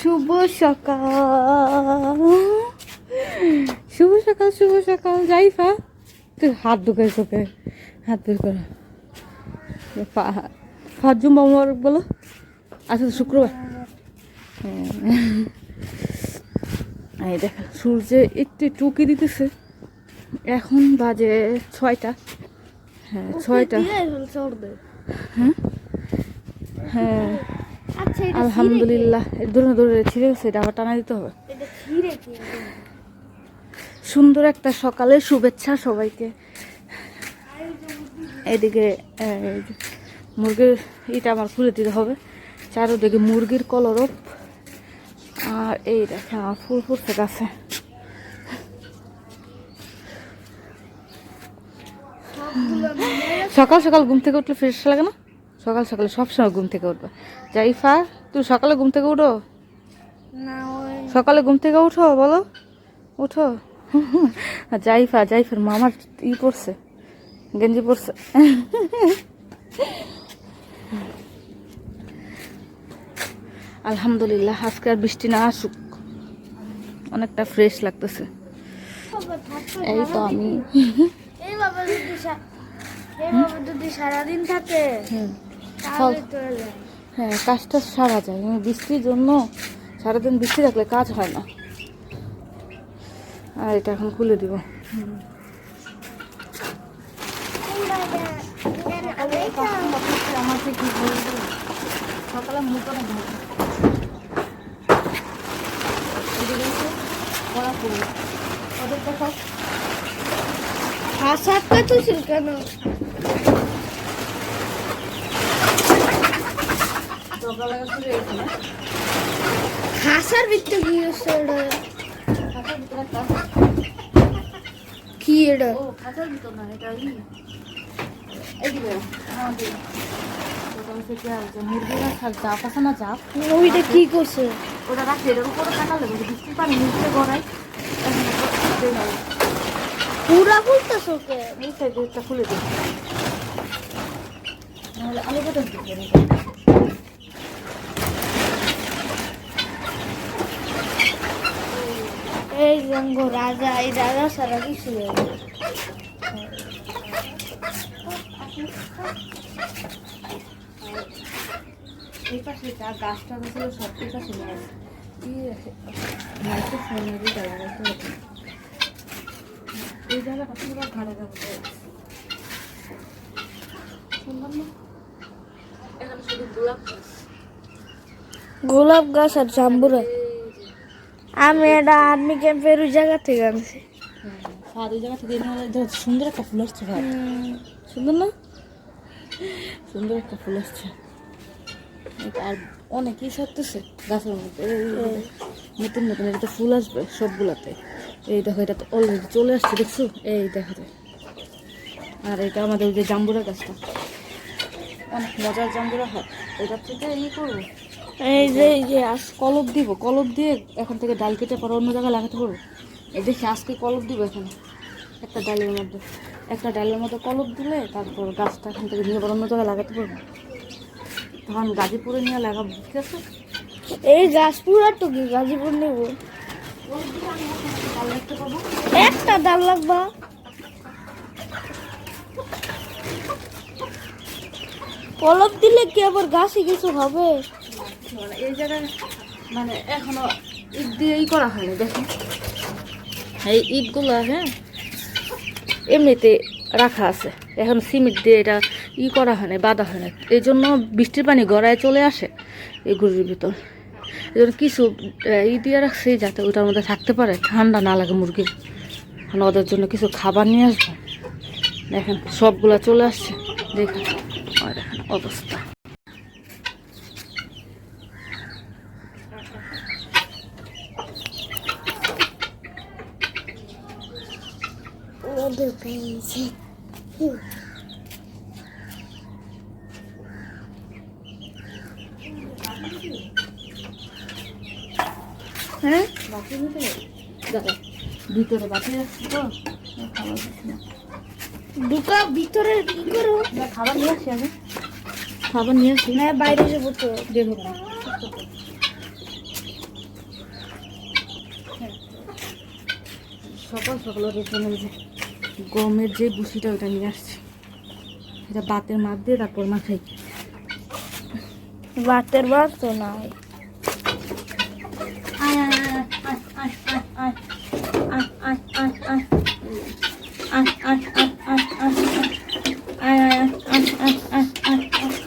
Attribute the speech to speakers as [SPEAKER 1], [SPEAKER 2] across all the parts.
[SPEAKER 1] শুভ সকাল, শুভ সকাল, শুভ সকাল। জাইফা, তুই হাত ঢুকাই চোখে, হাত বের করো। ফাজুম মোবারক বলো। আচ্ছা, শুক্রবার। এই দেখেন সূর্যে একটু টুকি দিতেছে। এখন বাজে 6টা। হ্যাঁ, 6টা। হ্যাঁ হ্যাঁ, আলহামদুলিল্লাহ। দূরে দূরে ছিঁড়ে গেছে, এটা আবার টানা দিতে হবে। সুন্দর একটা সকালের শুভেচ্ছা সবাইকে। এদিকে মুরগির এটা আমার খুলে দিতে হবে। চারোদিকে মুরগির কলরব। আর এই দেখে আমার ফুল ফুটছে গাছে। সকাল সকাল ঘুম থেকে উঠলে ফ্রেশ লাগে না? সকাল সকালে সবসময় ঘুম থেকে উঠবে। জাইফা, তুই সকালে ঘুম থেকে উঠো? সকালে ঘুম থেকে উঠো, বলো উঠো। জাইফা, জাইফার মামার পড়ছে, গেঞ্জি পড়ছে। আলহামদুলিল্লাহ, আজকে আর বৃষ্টি না আসুক, অনেকটা ফ্রেশ লাগতেছে। এই তো আমি
[SPEAKER 2] যদি সারাদিন থাকে
[SPEAKER 1] হ্যাঁ, কাজটা সারা যায়। বৃষ্টির জন্য সারাদিন বৃষ্টি থাকলে কাজ হয় না। আর এটা এখন খুলে দিব। সকালে মুখটা
[SPEAKER 2] কেন হাসার ভিতরে কি এটা
[SPEAKER 1] মুরগিরা চাপ আছে না, চাপ
[SPEAKER 2] ওইটা কি করছে?
[SPEAKER 1] ওটা রাখছে, এটার উপরে টাকা লেগে বৃষ্টির পানি নিচে গড়াই
[SPEAKER 2] পুরা খুলতেছ ওকে
[SPEAKER 1] নিচে গেটটা খুলে দিই, নাহলে আলু কেটে দিতে।
[SPEAKER 2] এই জঙ্গ রাজা, এই রাজা সারা কিছু
[SPEAKER 1] এই পাশে যা গাছটা ছিল সব এই পাশে নিয়ে আসে। এই জায়গাটা পুরো ঘাড়ে যাবো। এখানে শুধু গোলাপ গাছ,
[SPEAKER 2] গোলাপ গাছ আর জাম্বুরা। আমি এটা আর্মি ক্যাম্পের ওই জায়গা থেকে আনছি।
[SPEAKER 1] ওই জায়গা থেকে সুন্দর একটা ফুল আসছে। সুন্দর না? সুন্দর একটা ফুল আসছে। আর অনেকেই ছাড়তেছে গাছের মধ্যে নতুন নতুন, এটা ফুল আসবে সবগুলাতে। এই দেখো, এটা তো অলরেডি চলে আসছে, দেখছো? এই দেখো। আর এটা আমাদের ওই যে জাম্বুরা গাছটা, অনেক মজার জাম্বুরা হয়। এটার থেকে করবো,
[SPEAKER 2] এই যে
[SPEAKER 1] কলপ দিব, কলপ দিয়ে এখন থেকে ডাল কেটে পরে অন্য জায়গায় লাগাতে পারবো। এই দেখি আজকে কলপ দিব এখানে একটা ডালের মধ্যে কলপ দিলে তারপর গাছটা এখান থেকে নিয়ে পরে অন্য জায়গায় লাগাতে পারবো। তখন গাজীপুরে নিয়ে লাগাবো, ঠিক আছে?
[SPEAKER 2] এই গাছপুরা তো কি গাজীপুর নেব? একটা ডাল লাগবা। কলপ দিলে কি আবার গাছে কিছু হবে?
[SPEAKER 1] এই জায়গায় মানে এখনো ইট দিয়ে করা হয়নি, দেখুন এই ইটগুলো। হ্যাঁ, এমনিতে রাখা আছে, এখন সিমেন্ট দিয়ে এটা করা হয় না, বাঁধা হয় না। এই জন্য বৃষ্টির পানি গড়ায় চলে আসে এই গরুর ভিতর। এই জন্য কিছু দিয়ে রাখছে যাতে ওটার মধ্যে থাকতে পারে, ঠান্ডা না লাগে মুরগির। এখন ওদের জন্য কিছু খাবার নিয়ে আসবো। দেখেন সবগুলা চলে আসছে, দেখেন দেখেন অবস্থা।
[SPEAKER 2] হ্যাঁ,
[SPEAKER 1] ভিতরে বাকি রাখছি তো খাবার
[SPEAKER 2] ঢুকা ভিতরে কি করো?
[SPEAKER 1] খাবার নিয়ে আসি, আমি খাবার নিয়ে আসি।
[SPEAKER 2] না, বাইরে যাবো তো।
[SPEAKER 1] দেখো সকাল সকাল ওদের জন্য যে গমের যে বুসিটা ওটা নিয়ে আসছে, এটা বাতের মাপ দিয়ে তারপর মাখাই।
[SPEAKER 2] ভাতের ভাত তো নাই।
[SPEAKER 1] আয় আয় আয় আয় আয় আয় আয় আয় আয় আয়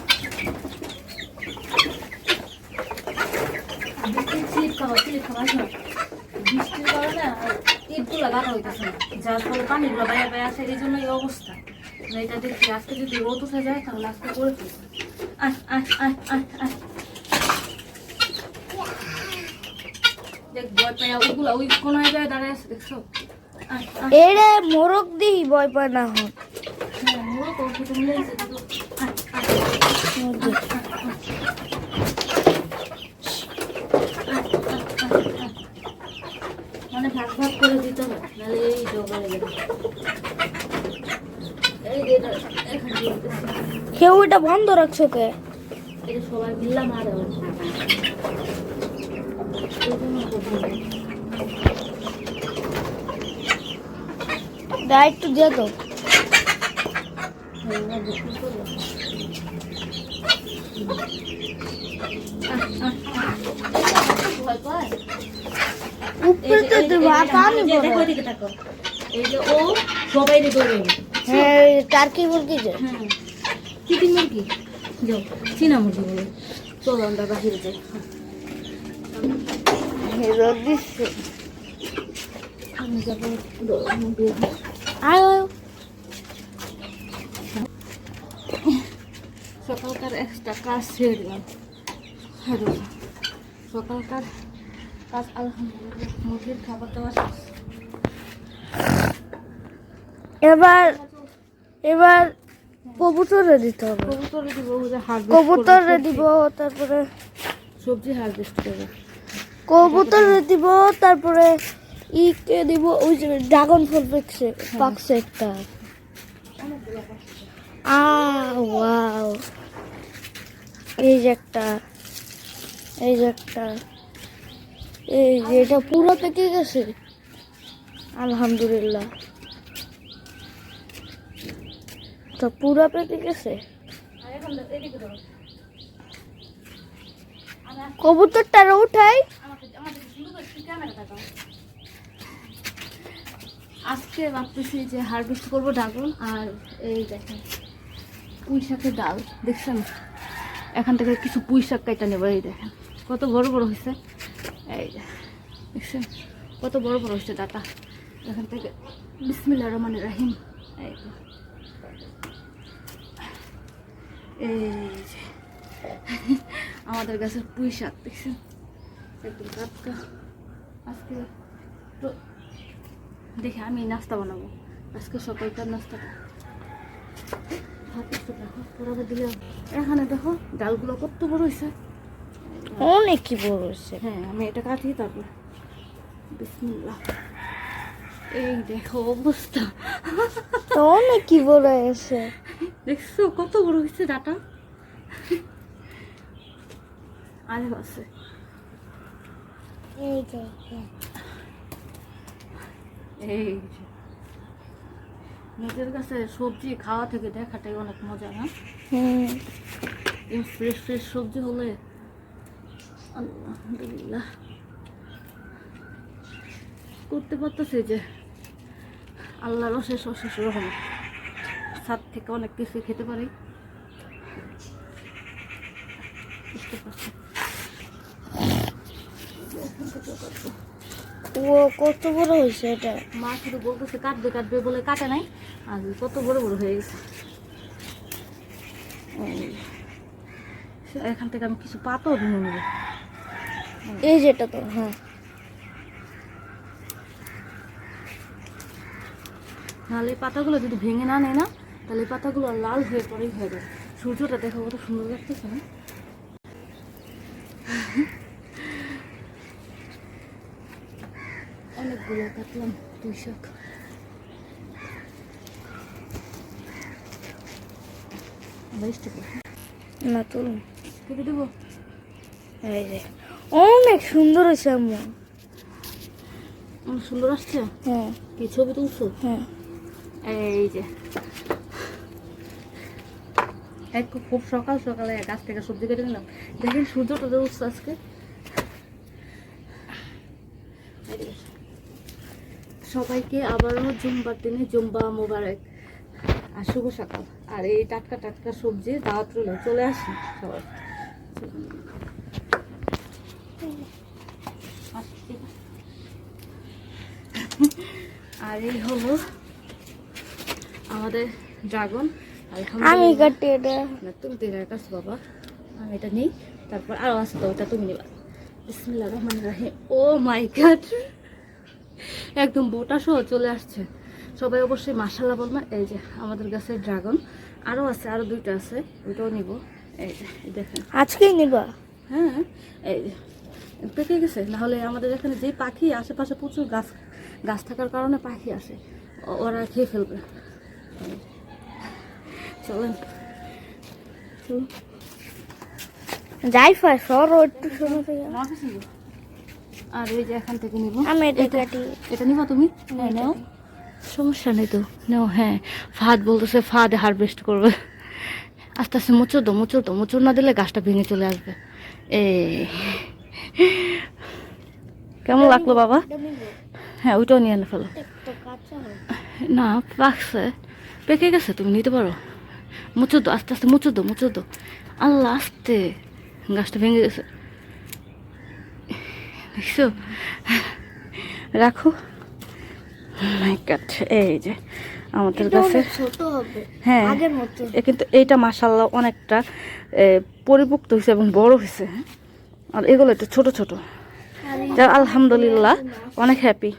[SPEAKER 1] বৃষ্টির কারণে ইটগুলো গাড়া হইতেছে না, যার ফলে পানিগুলো বাইরে বাইরে আসে, এই জন্য এই অবস্থা। এটা দেখি আজকে যদি রোদ উঠে যায় তাহলে আজকে করে ফেলবো। আয় আয় আয় আয় আয় দেখ ভয় পাইয়া ওইগুলা ওই কোনায় যায় দাঁড়ায় আছে, দেখছো? আয় আয়
[SPEAKER 2] এরে মোরগ দিই ভয় পায় না হন।
[SPEAKER 1] হ্যাঁ মোরও তোর সাথে মিলে গেছে কিন্তু। আয় আয় মানে ভাগ ভাগ করে দিতে হবে, নাহলে এই জোগাড়ে গেলে এই যে এটা এখানে দিয়ে দিতেছি।
[SPEAKER 2] কেউ এটা বন্ধ রাখছো কে?
[SPEAKER 1] এটা সবাই মিললাম আর
[SPEAKER 2] একটু দিয়ে তো। উপরে তো ভাত আমি
[SPEAKER 1] দেখো এদিকে থাকো, এই যে ও সবাই ধরে।
[SPEAKER 2] হ্যাঁ টার্কি মুরগি যে।
[SPEAKER 1] হ্যাঁ চিকেন মুরগি যাও, চীনা মুরগি বলে। চলো আমরা বাহিরে যাই।
[SPEAKER 2] রোদ দিচ্ছে।
[SPEAKER 1] আমি যাবো
[SPEAKER 2] আয়
[SPEAKER 1] সকালকার একটা কাজ ছেড়ে দিলাম। সকালকার কাজ আলহামদুলিল্লাহ, মুরগির খাবার দাবার শেষ।
[SPEAKER 2] এবার কবুতরে দিতে হবে।
[SPEAKER 1] কবুতরে দিব,
[SPEAKER 2] কবুতরে দিব, তারপরে
[SPEAKER 1] সবজি হারভেস্ট করবো।
[SPEAKER 2] কবুতরে দিব, তারপরে ইকে দিব। ওই যে ড্রাগন ফল পাকছে একটা। ওয়াও, এই যে একটা, এই যে একটা, এই যে এটা পুরো পেকে গেছে আলহামদুলিল্লাহ। তো পুরো পেকে গেছে। কবুতরটা উঠাই।
[SPEAKER 1] আজকে ভাবতেছি যে হারভেস্ট করবো ড্রাগন। আর এই দেখেন পুঁই শাকের ডাল, দেখছেন? এখান থেকে কিছু পুঁই শাক কাটা নেবো। এই দেখেন কত বড় বড় হয়েছে, এই দেখছেন কত বড় বড় হয়েছে ডাটা। এখান থেকে বিসমিল্লাহির রহমানির রহিম। এই যে আমাদের গাছের পুঁই শাক, দেখছেন একদম টাটকা। আজকে তো দেখে আমি নাস্তা বানাবো, আজকে সকালকার নাস্তাটা। দিলে এখানে দেখো ডালগুলো কত বড় হয়েছে,
[SPEAKER 2] অনেক কি বড় হয়েছে।
[SPEAKER 1] হ্যাঁ আমি এটা কাটি, তারপর বিসমিল্লাহ। এই দেখো অবস্থা,
[SPEAKER 2] অনেক কি বড় হয়েছে,
[SPEAKER 1] দেখছো কত বড় হয়েছে ডাটা। আরে আছে
[SPEAKER 2] এই যে
[SPEAKER 1] এই নিজের কাছে সবজি খাওয়া থেকে দেখাটাই অনেক মজা। না এই ফ্রেশ ফ্রেশ সবজি হলে আলহামদুলিল্লাহ করতে পারতেছে যে আল্লাহর অশেষ অশেষ রহমত। ছাদ থেকে অনেক কিছু খেতে পারি, বুঝতে পারছি।
[SPEAKER 2] ও কত বড় হয়েছে এটা।
[SPEAKER 1] মা শুধু বলতেছে কাটবে কাটবে বলে কাটে নাই, আর কত বড় বড় হয়ে গেছে। এখান থেকে আমি কিছু পাতাও ভেঙে নেব।
[SPEAKER 2] এই যেটা তো, হ্যাঁ
[SPEAKER 1] নাহলে এই পাতাগুলো যদি ভেঙে না নেয় না, তাহলে এই পাতাগুলো লাল হয়ে পরেই হয়ে যাবে। সূর্যটা দেখো কত সুন্দর লাগতেছে না? অনেকগুলো কাটলাম পুঁই শাক।
[SPEAKER 2] না তুলুন,
[SPEAKER 1] কেটে দেবো।
[SPEAKER 2] এই যে অনেক সুন্দর হয়েছে আম্মু।
[SPEAKER 1] সুন্দর আসছে।
[SPEAKER 2] হ্যাঁ
[SPEAKER 1] কি ছবি তুলছো?
[SPEAKER 2] হ্যাঁ
[SPEAKER 1] এই যে খুব সকাল সকালে গাছ থেকে সবজি কেটে নিলাম। দেখেন সূর্যটা যে উঠছে আজকে। সবাইকে আবারও জুম্বার দিনে জুম্বা মোবারক আর শুভ সকাল। আর এই টাটকা টাটকা সবজি দাওয়াত রইল, চলে আসি সবাই। আর এই হলো আমাদের ড্রাগন।
[SPEAKER 2] আমি কাটি এটা।
[SPEAKER 1] না, তুমি তো এটার কাছে বাবা, আমি এটা নিই। তারপর আরো আছে তো, ওটা তুমি নিবা। বিসমিল্লাহির রহমানির রহিম। ও মাই গড, একদম বোটা সহ চলে আসছে। সবাই অবশ্যই মাশাআল্লাহ বলবেন। এই যে আমাদের গাছের ড্রাগন আরো আছে, আরো দুইটা আছে, ওইটাও নিব। এই যে দেখেন,
[SPEAKER 2] আজকেই নিবা?
[SPEAKER 1] হ্যাঁ এই যে পেকে গেছে। নাহলে আমাদের এখানে যে পাখি, আশেপাশে প্রচুর গাছ গাছ থাকার কারণে পাখি আসে, ওরা খেয়ে ফেলবে। চলেন চলুন।
[SPEAKER 2] জাইফা সরো একটু শুনে থেকে।
[SPEAKER 1] আর এই যে এখান থেকে নিব।
[SPEAKER 2] আমি এটা কাটি।
[SPEAKER 1] এটা নিবা তুমি? হ্যাঁ নাও, সমস্যা নেই তো, নাও। হ্যাঁ, ফাহাদ বলতেছে ফাহাদে হারভেস্ট করবে। আস্তে আস্তে মুচুর দো, মুচুর দো, মুচুর না দিলে গাছটা ভেঙে চলে আসবে। কেমন লাগলো বাবা? হ্যাঁ, ওইটাও নিয়ে এনে ফেলো। না, পাকছে, পেকে গেছে, তুমি নিতে পারো। মুচুর দো, আস্তে আস্তে মুচুর দো, মুচুর দো। আল্লাহ, আস্তে, গাছটা ভেঙে গেছে, দেখছো? রাখো। মাই গড, এই যে আমাদের কাছে
[SPEAKER 2] ছোট হবে।
[SPEAKER 1] হ্যাঁ,
[SPEAKER 2] আগের মতো।
[SPEAKER 1] কিন্তু এইটা মাশাআল্লাহ অনেকটা পরিপুক্ত হয়েছে এবং বড় হয়েছে। আর এগুলো একটু ছোট ছোট। যা আলহামদুলিল্লাহ, অনেক হ্যাপি।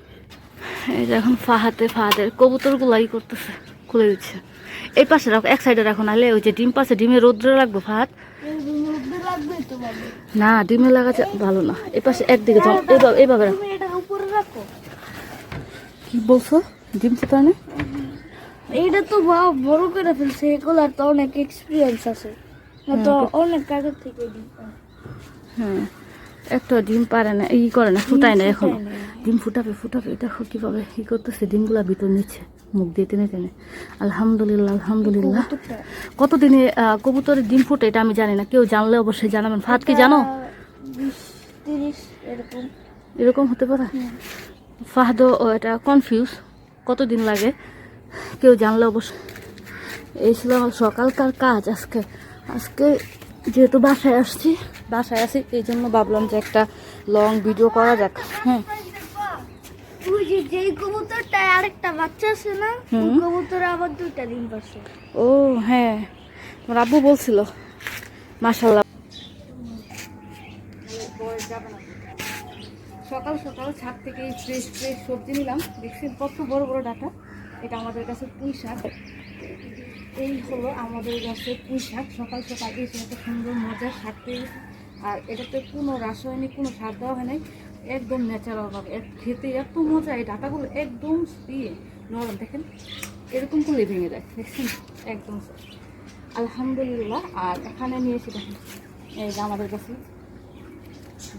[SPEAKER 1] এই যে এখন ফাহাদের কবুতরগুলো ই করতেছে, খুলে দিচ্ছে। এই পাশে রাখো, এক সাইডে রাখো, নাহলে ওই যে ডিম পাশে, ডিমে রোদ্রে রাখবো ফাহাদ। না, ডিমে লাগা ভালো না। এই পাশে একদিকে যাও, এইভাবে রাখো। কি বলছো? ডিম চেতা না?
[SPEAKER 2] এইটা তো বড় করে ফেলছে, এগুলার তো অনেক এক্সপিরিয়েন্স আছে, না তো অনেক কাগজ থেকে দিই।
[SPEAKER 1] হ্যাঁ, একটা ডিম পারে না, ই করে না, ফুটায় না এখন। ডিম ফুটাবে ফুটাবে, দেখো কিভাবে ই করতেছে, ডিমগুলা ভিতর নিচ্ছে মুখ দিয়ে টেনে টেনে। আলহামদুলিল্লাহ আলহামদুলিল্লাহ। কতদিনে কবুতরের ডিম ফুটে এটা আমি জানি না, কেউ জানলে অবশ্যই জানাবেন। ফাহাদ কি জানো?
[SPEAKER 2] 20-30 এরকম।
[SPEAKER 1] এরকম হতে পারে। ফাহাদও এটা কনফিউজ, কতদিন লাগে, কেউ জানলে অবশ্যই। এই ছিল আমার সকালকার কাজ আজকে। আজকে যেহেতু বাসায় আছি, এই জন্য ভাবলাম যে একটা লং ভিডিও করা যাক। হ্যাঁ,
[SPEAKER 2] ওই যে যেই কবুতরটা আরেকটা বাচ্চা আছে না, ওই কবুতর আবার 2টা ডিম পারছে।
[SPEAKER 1] ও হ্যাঁ, আমার আব্বু বলছিল। মাশাআল্লাহ। সকাল সকাল ছাদ থেকে ফ্রেশ ফ্রেশ সবজি নিলাম। দেখছেন কত বড় বড় ডাটা। এটা আমাদের কাছে পুঁই শাক। এই হলো আমাদের গাছের পুঁই শাক। সকাল সকাল এসে একটা সুন্দর মজার শাক পেয়ে গেছে। আর এটাতে কোনো রাসায়নিক কোনো সার দেওয়া হয় নাই, একদম ন্যাচারালভাবে। খেতে এত মজা। এই ডাটাগুলো একদম দিয়ে নরম, দেখেন এরকম করলে ভেঙে যায়, দেখছেন একদম। আলহামদুলিল্লাহ। আর এখানে নিয়ে এসে দেখেন, এই যে আমাদের কাছে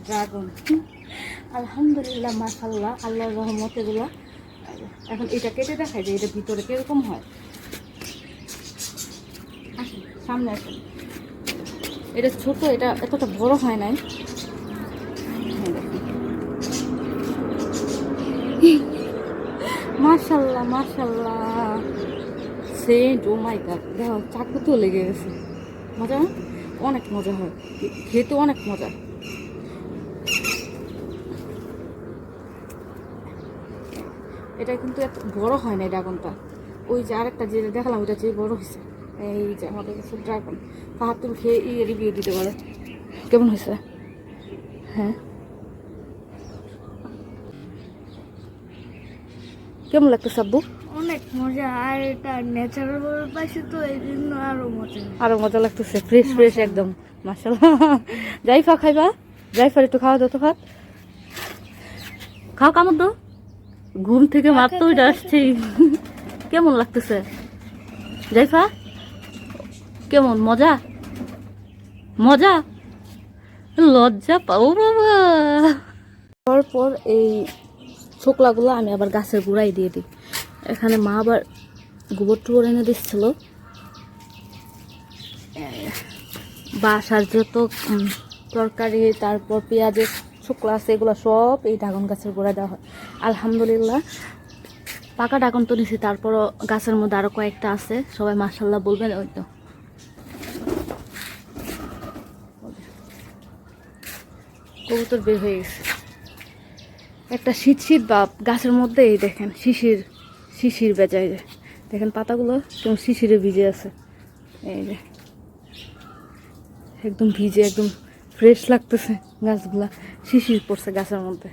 [SPEAKER 1] ড্রাগন। আলহামদুলিল্লাহ মাশাআল্লাহ, আল্লাহর রহমত এগুলো। এখন এটা কেটে দেখায় যে এটা ভিতরে কিরকম হয়। আসুন, সামনে আসুন। এটা ছোট, এটা এতটা বড় হয় নাই। মাশাআল্লাহ মাশাআল্লাহ, সেন্ট। ও মাই গড, দেখো চাকু তো লেগে গেছে। মজা না? অনেক মজা হয়, খেতে অনেক মজা। এটা কিন্তু এত বড় হয় না ড্রাগনটা। ওই যে আরেকটা যে দেখালাম, ওইটা যে বড় হয়েছে। এই যে আমাদের কাছে ড্রাগন। ফাহাদ তুমি খেয়ে রিভিউ দিতে পারো কেমন হয়েছে। হ্যাঁ, কেমন লাগতেছে আব্বু?
[SPEAKER 2] অনেক মজা। আর এটা ন্যাচারাল ভাবে পাইছে তো এই জন্য আরো মজা
[SPEAKER 1] লাগতেছে। ফ্রেশ ফ্রেশ একদম মাশাআল্লাহ। জাইফা খাইবা? জাইফার একটু খাওয়া দাও তো। খাও, কামড় দাও। ঘুম থেকে মাত্র ওইটা আসছে। কেমন লাগতেছে জাইফা? কেমন মজা? মজা? লজ্জা পাও বাবা। তারপর এই ছোকলাগুলো আমি আবার গাছের গোড়ায় দিয়ে দিই। এখানে মা আবার গোবর টোবর এনে দিচ্ছিল। বাসার যত তরকারি, তারপর পেঁয়াজের শুকলা আছে, এগুলো সব এই ড্রাগন গাছের গোড়ায় দেওয়া হয়। আলহামদুলিল্লাহ পাকা ড্রাগন তো নিছি, তারপরও গাছের মধ্যে আরও কয়েকটা আছে, সবাই মাশাল্লাহ বলবেন। ওই তো কবুতর বের হয়ে গেছে। একটা শীত শীত ভাব গাছের মধ্যে। এই দেখেন শিশির বেজায় যায়, দেখেন পাতাগুলো কেমন শিশিরে ভিজে আছে। এই যে একদম ভিজে, একদম ফ্রেশ লাগতেছে গাছগুলা, শিশির পড়ছে গাছের মধ্যে।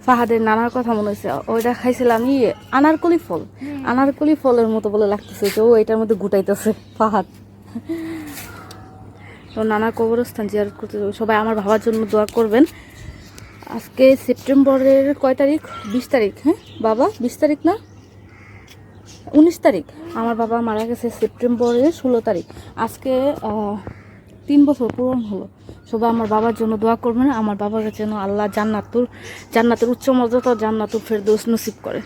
[SPEAKER 1] ফাহাদের নানার কথা মনে হয়েছে, ওইটা খাইছিলাম আনারকলি ফল, আনারকলি ফলের মতো বলে লাগতেছে যে ও এটার মধ্যে গুটাইতেছে ফাহাদ। তো নানার কবরস্থান জিয়ারত করতে যাবো, সবাই আমার বাবার জন্য দোয়া করবেন। আজকে সেপ্টেম্বরের কয় তারিখ? 20 তারিখ। হ্যাঁ বাবা, 20 তারিখ না 19 তারিখ। আমার বাবা মারা গেছে সেপ্টেম্বরের 16 তারিখ। আজকে 3 বছর পূরণ হলো। সবাই আমার বাবার জন্য দোয়া করবেন, আমার বাবার যেন আল্লাহ জান্নাতের উচ্চ মর্যাদা, জান্নাতুল ফেরদৌস নসিব করে।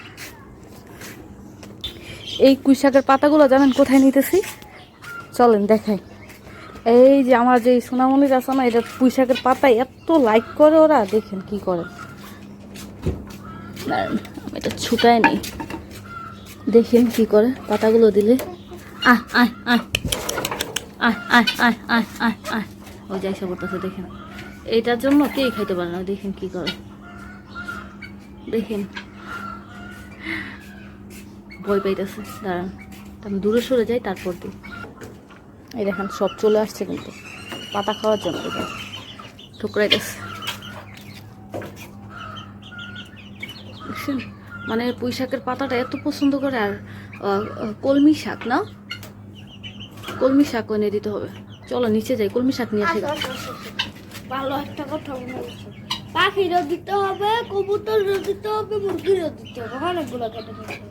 [SPEAKER 1] এই কুই শাকের পাতাগুলো জানেন কোথায় নিতেছি? চলেন দেখাই। এই যে আমার যে সোনামণির আছে না, এটা পুঁই শাকের পাতায় এত লাইক করে ওরা, দেখেন কি করে। এটা ছুটায় নেই, দেখেন কি করে পাতাগুলো দিলে। আয় আয় আয় আয় আয় আয় আয় আয় আয়, ওই যাই সব করতেছে দেখেন। এইটার জন্য কেই খাইতে পারে না, দেখেন কি করে, দেখেন ভয় পাইতেছে। দাঁড়ান আমি দূরে সরে যাই, তারপর দিই। এই দেখেন সব চলে আসছে কিন্তু পাতা খাওয়ার জন্য, ঠুকরাইতেছে। মানে পুঁই শাকের পাতাটা এত পছন্দ করে। আর কলমি শাক না, কলমি শাক এনে দিতে হবে। চলো নিচে যাই, কলমি শাক নিয়ে আসি।
[SPEAKER 2] ভালো একটা কথা মনে হচ্ছে, পাখিরও দিতে হবে, কবুতরও দিতে হবে, মুরগিরও দিতে হবে, অনেকগুলো কেটে দিতে হবে।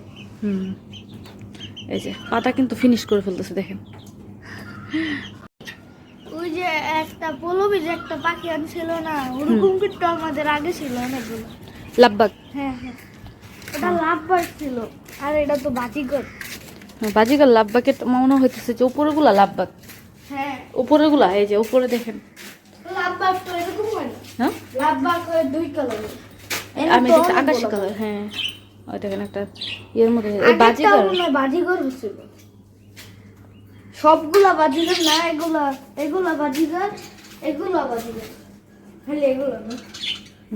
[SPEAKER 1] এই যে পাতা কিন্তু ফিনিশ করে ফেলতেছে দেখেন।
[SPEAKER 2] ওই যে একটা পলবি যে একটা পাখি আনছিল না, ওরকম কিন্তু আমাদের আগে ছিল অনেকগুলো।
[SPEAKER 1] লাভবাগ।
[SPEAKER 2] হ্যাঁ হ্যাঁ, এটা লাভবাগ ছিল, আর এটা তো বাজিগর।
[SPEAKER 1] বাজিকার লাভবাগের মনে হইতেছে যে উপরেগুলা লাভবাগ।
[SPEAKER 2] হ্যাঁ
[SPEAKER 1] উপরেগুলা এই যে উপরে দেখেন।
[SPEAKER 2] লাভবাগ তো এরকম হয় না,
[SPEAKER 1] হ্যাঁ
[SPEAKER 2] লাভবাগ হয় 2 কালার।
[SPEAKER 1] আমি দেখছি আকাশি কালার। হ্যাঁ ওই দেখেন একটা এর মধ্যে বাজিকার,
[SPEAKER 2] বাজিগর হচ্ছিল। সবগুলা বাজিগর না, এগুলা বাজিগর, এগুলা বাজিগর, খালি এগুলো না।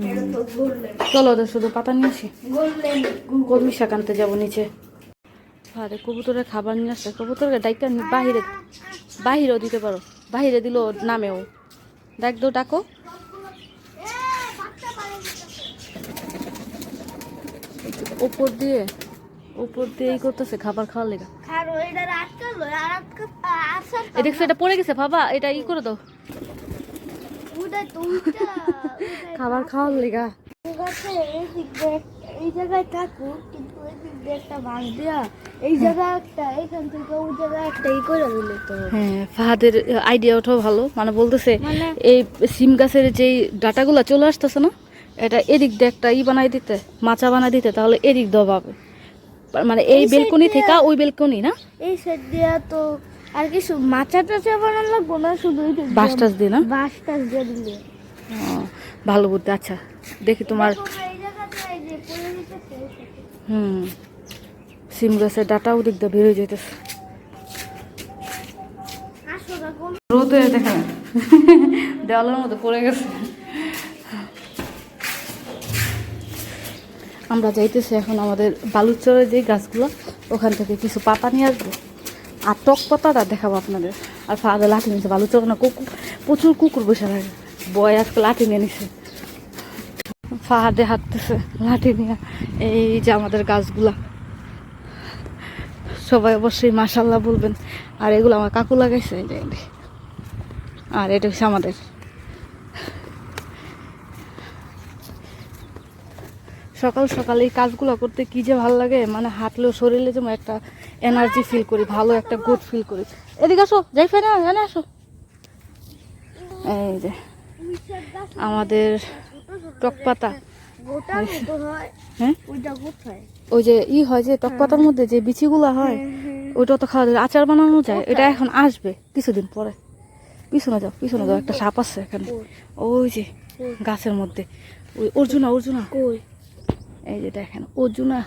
[SPEAKER 2] এটা তো গোল্ডেন।
[SPEAKER 1] চলো ওদের শুধু পাতা নিয়ে আসি,
[SPEAKER 2] গোল্ডেন
[SPEAKER 1] কলমি শাক আনতে যাবো নিচে। আরে কবুতরের খাবার নিয়ে আসছে, কবুতরের ডাইকা বাহিরেও দিতে পারো, বাহিরে দিল নামেও। ডাকো। উপর দিয়ে এই করতেছে খাবার খাওয়ার লেগা।
[SPEAKER 2] আর ওইটা আটকালো, আর আসার
[SPEAKER 1] এই দেখছো এটা পড়ে গেছে, বাবা এটা ই করে দাও,
[SPEAKER 2] ওইটাই তো ওইটা
[SPEAKER 1] খাবার খাওয়ার লেগা।
[SPEAKER 2] এই জায়গায় থাকুক, কিন্তু এই দিক দিয়ে একটা বাঁশ দেয়া, এই জায়গায় একটা, এখান থেকে ওই জায়গায় একটা ই করে দিলে তো।
[SPEAKER 1] হ্যাঁ ফাহাদের আইডিয়াটাও ভালো, মানে বলতেছে
[SPEAKER 2] মানে
[SPEAKER 1] এই সিম গাছের যেই ডাটাগুলো চলে আসতেছে না, এটা এদিক দিয়ে একটা বানাই দিতে, মাচা বানাই দিতে, তাহলে এদিক দেওয়া পাবে। মানে এই বেলকনি থেকে ওই বেলকনি না,
[SPEAKER 2] এই সাইড দিয়া তো আর কিছু মাচা টাচা বানানো লাগবো না, শুধু
[SPEAKER 1] বাঁশ টাচ দিয়ে না।
[SPEAKER 2] বাঁশ টাচ দিয়ে দিলে।
[SPEAKER 1] ভালো বুদ্ধি। আচ্ছা দেখি তোমার।
[SPEAKER 2] এই জায়গাতে এই যে পড়ে দিতেছে,
[SPEAKER 1] সিম গাছের ডাটা ওদিক দিয়ে বের হয়ে যেতেছে।
[SPEAKER 2] আসো দেখো
[SPEAKER 1] রোদে দেখা দেওয়ালের মধ্যে পড়ে গেছে। আমরা যাইতেছি এখন আমাদের বালুচরের যে গাছগুলো, ওখান থেকে কিছু পাতা নিয়ে আসবো, আর টক পাতাটা দেখাবো আপনাদের। আর ফাদা লাঠি নিয়েছে, বালুচর না প্রচুর কুকুর বসে থাকে, বয় আজকে লাঠি নিয়ে নিছে, ফাহাদে হাঁটতেছে লাঠি নিয়ে। এই যে আমাদের গাছগুলা, সবাই অবশ্যই মাশাল্লাহ বলবেন। আর এগুলো আমার কাকু লাগাইছে, আর এটা হচ্ছে আমাদের। সকাল সকাল এই কাজগুলো করতে কি যে ভালো লাগে, মানে হাঁটলেও শরীরে যেমন একটা এনার্জি ফিল করি, ভালো একটা গুড ফিল করি। এদিকে আসো, যাই ফেনা জানে আসো। এই যে আমাদের টক পাতা,
[SPEAKER 2] গোটা মতো হয়।
[SPEAKER 1] হ্যাঁ
[SPEAKER 2] ওইটা কোথায়?
[SPEAKER 1] ওই যে হয় যে টক পাতার মধ্যে যে বিচিগুলা হয় ওইটা তো খাওয়া যায়, আচার বানানো যায়। এটা এখন আসবে কিছুদিন পরে। পিছনে যাও একটা সাপ আছে এখানে, ওই যে গাছের মধ্যে। ওই অর্জুনা
[SPEAKER 2] কই?
[SPEAKER 1] এই যে দেখেন অর্জুনা,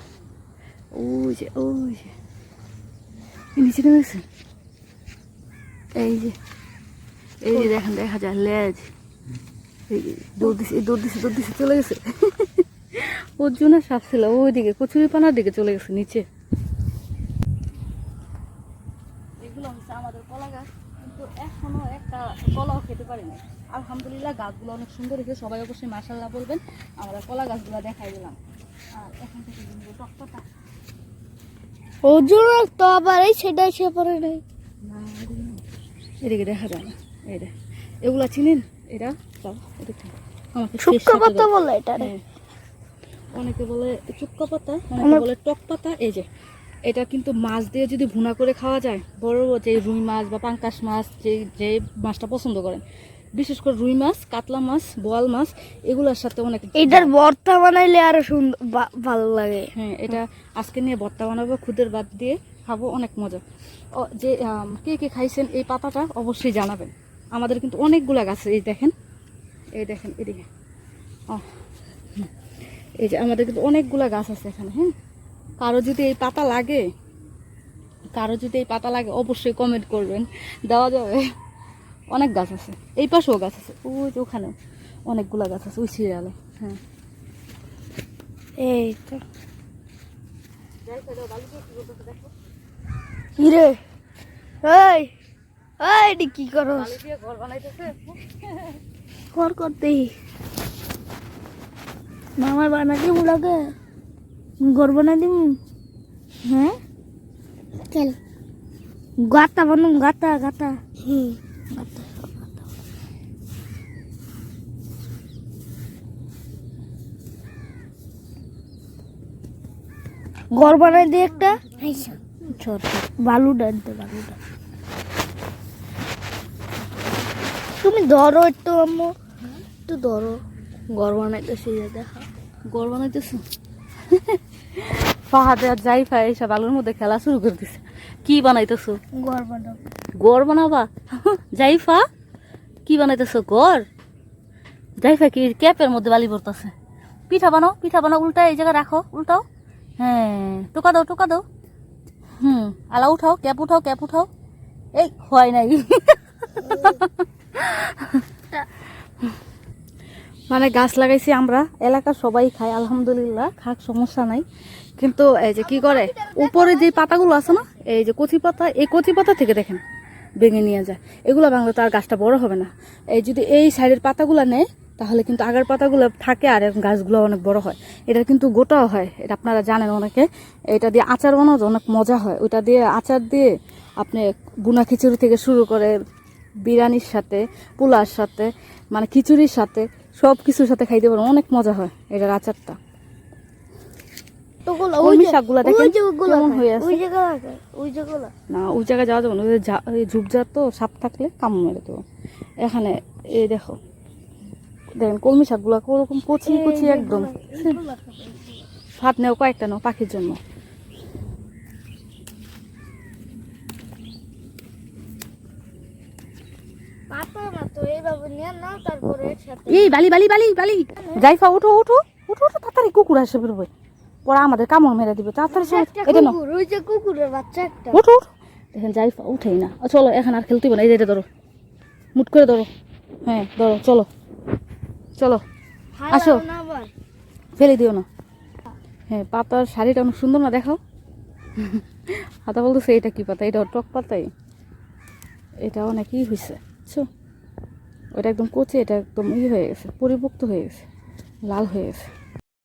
[SPEAKER 1] ওই যে নিচে নেমেছে। এই যে দেখেন দেখা যায় লেজ। এই যে দৌড় দিছে চলে গেছে। অর্জুনা সাপ ছিল ওইদিকে কচুরিপানার দিকে চলে গেছে নিচে। এগুলো হচ্ছে আমাদের কলা গাছ, কিন্তু এখনো একটা কলাও খেতে পারি না। আলহামদুলিল্লাহ গাছগুলো অনেক সুন্দর হয়েছে, সবাই অবশ্যই মাশাআল্লাহ বলবেন। আমরা কলা গাছগুলো দেখাই দিলাম। আর এখন থেকে টক পাতা
[SPEAKER 2] ওজন তো আবার এই সেটা এসে পড়ে নাই।
[SPEAKER 1] এদিকে দেখা যায় না। এই রে এগুলা চিনেন? এরা আমাকে
[SPEAKER 2] শুক্কা পাতা বলে এটা।
[SPEAKER 1] অনেকে বলে চুক্কা পাতা, অনেকে বলে টক পাতা। এই যে এটা কিন্তু মাছ দিয়ে যদি ভুনা করে খাওয়া যায়, বড় যে রুই মাছ বা পাঙ্কাশ মাছ, যে মাছটা পছন্দ করেন, বিশেষ করে রুই মাছ, কাতলা মাছ, বোয়াল মাছ, এগুলোর সাথে অনেক।
[SPEAKER 2] এটার ভর্তা বানাইলে আরো সুন্দর ভালো লাগে।
[SPEAKER 1] হ্যাঁ এটা আজকে নিয়ে ভর্তা বানাবো, খুদের ভাত দিয়ে খাবো, অনেক মজা। যে কে খাইছেন এই পাতাটা অবশ্যই জানাবেন। আমাদের কিন্তু অনেকগুলা গাছ, এই দেখেন এদিকে। এই যে আমাদের কিন্তু অনেকগুলা গাছ আছে এখানে। হ্যাঁ কারো যদি এই পাতা লাগে অবশ্যই কমেন্ট করবেন, দেওয়া যাবে। অনেক গাছ আছে, এই পাশেও গাছ আছে, ওই যে ওখানেও অনেকগুলা গাছ আছে ওই সিরিয়ালে। হ্যাঁ
[SPEAKER 2] এই তো কিরে এই এই কি করো?
[SPEAKER 1] ঘর বানাইতেছে।
[SPEAKER 2] ঘর করতে মামার বানাই দিব লাগে, ঘর বানাই দিব। হ্যাঁ চল গাতা বানুম, গাতা গাতা। ঘর বানাই দিয়ে একটা ছোট বালুটা আনতে, বালুটা তুমি ধরো একটু আম্মু, একটু ধরো। ঘর বানাইতেছি দেখা,
[SPEAKER 1] ঘর বানাইতেছে। ফাহাদে আর জাইফা এইসব আলুর মধ্যে খেলা শুরু করে দিছে। কি বানাইতেছো?
[SPEAKER 2] ঘর বানাবো।
[SPEAKER 1] ঘর বানাবা? জাইফা কি বানাইতেছো? ঘর? জাইফা কি ক্যাপের মধ্যে বালি পড়তেছে? পিঠা বানাও উল্টা এই জায়গায় রাখো, উল্টাও। হ্যাঁ টোকা দাও। আলা উঠাও, ক্যাপ উঠাও। এই হয় নাই। মানে গাছ লাগাইছি আমরা, এলাকার সবাই খায়, আলহামদুলিল্লাহ খাক, সমস্যা নাই। কিন্তু এই যে কি করে উপরে যে পাতাগুলো আছে না, এই যে কচি পাতা, এই কচি পাতা থেকে দেখেন ভেঙে নিয়ে যায়। এগুলো ভাঙলে তো আর গাছটা বড় হবে না। এই যদি এই সাইডের পাতাগুলো নেয় তাহলে কিন্তু আগের পাতাগুলো থাকে আর গাছগুলো অনেক বড় হয়। এটা কিন্তু গোটাও হয়, এটা আপনারা জানেন অনেকে। এটা দিয়ে আচার বানানো অনেক মজা হয়। ওইটা দিয়ে আচার দিয়ে আপনি বুনা খিচুড়ি থেকে শুরু করে বিরিয়ানির সাথে, পোলার সাথে, মানে খিচুড়ির সাথে, সব কিছুর সাথে খাইতে পারেন, অনেক মজা হয় এটার আচারটা। কলমি শাকগুলা দেখেন কেমন হয়ে আছে। না ওই জায়গায় যাওয়া যাবে না, ওই ঝুপঝাড় তো, সাপ থাকলে কামড় মেরে দেবো। এখানে এই দেখেন কলমি শাকগুলা ওরকম কচি একদম। ভাত নেও কয়েকটা নাও পাখির জন্য। এই বালি জাইফা উঠো তাড়াতাড়ি, কুকুর আসে বেরোবে, পরে আমাদের কামড় মেরে দিবে। তাড়াতাড়ি এটা নাও,
[SPEAKER 2] কুকুরের বাচ্চা একটা।
[SPEAKER 1] উঠো দেখেন জাইফা উঠেই না। চলো এখন আর খেলতে হবে না, এই যে ধরো, মুট করে ধরো। হ্যাঁ ধরো, চলো আসো, ফেলে দিও না। হ্যাঁ পাতার শাড়িটা অনেক সুন্দর না, দেখাও। হাতা বলতেছে এটা কি পাতা? এটা টক পাতাই। এটা অনেকই হয়েছে বুঝছো, ওটা একদম কচি, এটা একদম হয়ে গেছে, পরিপক্ত হয়ে গেছে, লাল হয়ে গেছে।